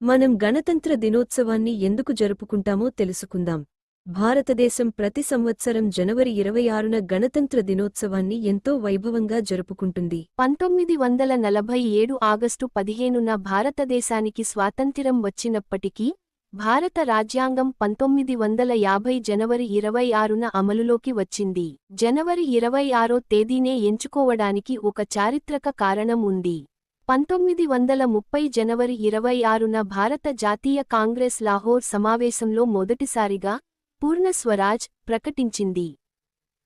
మనం గణతంత్ర దినోత్సవాన్ని ఎందుకు జరుపుకుంటామో తెలుసుకుందాం. భారతదేశం ప్రతి సంవత్సరం జనవరి 26న గణతంత్ర దినోత్సవాన్ని ఎంతో వైభవంగా జరుపుకుంటుంది. 1947 ఆగస్టు 15న భారతదేశానికి స్వాతంత్ర్యం వచ్చినప్పటికీ, భారత రాజ్యాంగం 1950 జనవరి 26న అమలులోకి వచ్చింది. జనవరి 26వ తేదీనే ఎంచుకోవడానికి ఒక చారిత్రక కారణం ఉంది. 1930 జనవరి 26న భారత జాతీయ కాంగ్రెస్ లాహోర్ సమావేశంలో మొదటిసారిగా పూర్ణ స్వరాజ్ ప్రకటించింది.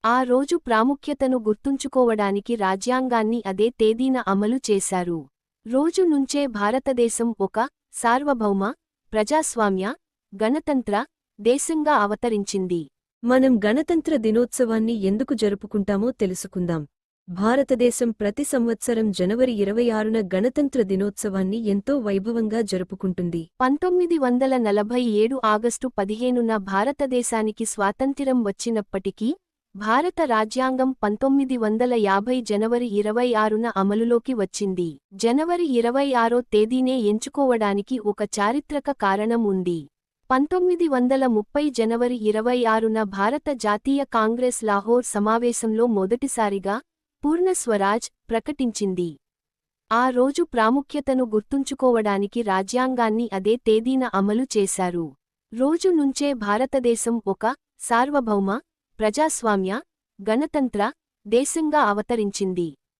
ఆ రోజు ప్రాముఖ్యతను గుర్తుంచుకోవడానికి రాజ్యాంగాన్ని అదే తేదీన అమలు చేశారు. రోజు నుంచే భారతదేశం ఒక సార్వభౌమ, ప్రజాస్వామ్య, గణతంత్ర దేశంగా అవతరించింది. మనం గణతంత్ర దినోత్సవాన్ని ఎందుకు జరుపుకుంటామో తెలుసుకుందాం. భారతదేశం ప్రతి సంవత్సరం జనవరి 26న గణతంత్ర దినోత్సవాన్ని ఎంతో వైభవంగా జరుపుకుంటుంది. 1947 ఆగస్టు 15న భారతదేశానికి స్వాతంత్ర్యం వచ్చినప్పటికీ, భారత రాజ్యాంగం 1950 జనవరి 26న అమలులోకి వచ్చింది. జనవరి 26వ తేదీనే ఎంచుకోవడానికి ఒక చారిత్రక కారణం ఉంది. 1930 జనవరి 26న భారత జాతీయ కాంగ్రెస్ లాహోర్ సమావేశంలో మొదటిసారిగా పూర్ణ స్వరాజ్ ప్రకటించింది. ఆ రోజు ప్రాముఖ్యతను గుర్తుంచుకోవడానికి రాజ్యాంగాన్ని అదే తేదీన అమలు చేశారు. రోజు నుంచే భారతదేశం ఒక సార్వభౌమ, ప్రజాస్వామ్య, గణతంత్ర దేశంగా అవతరించింది.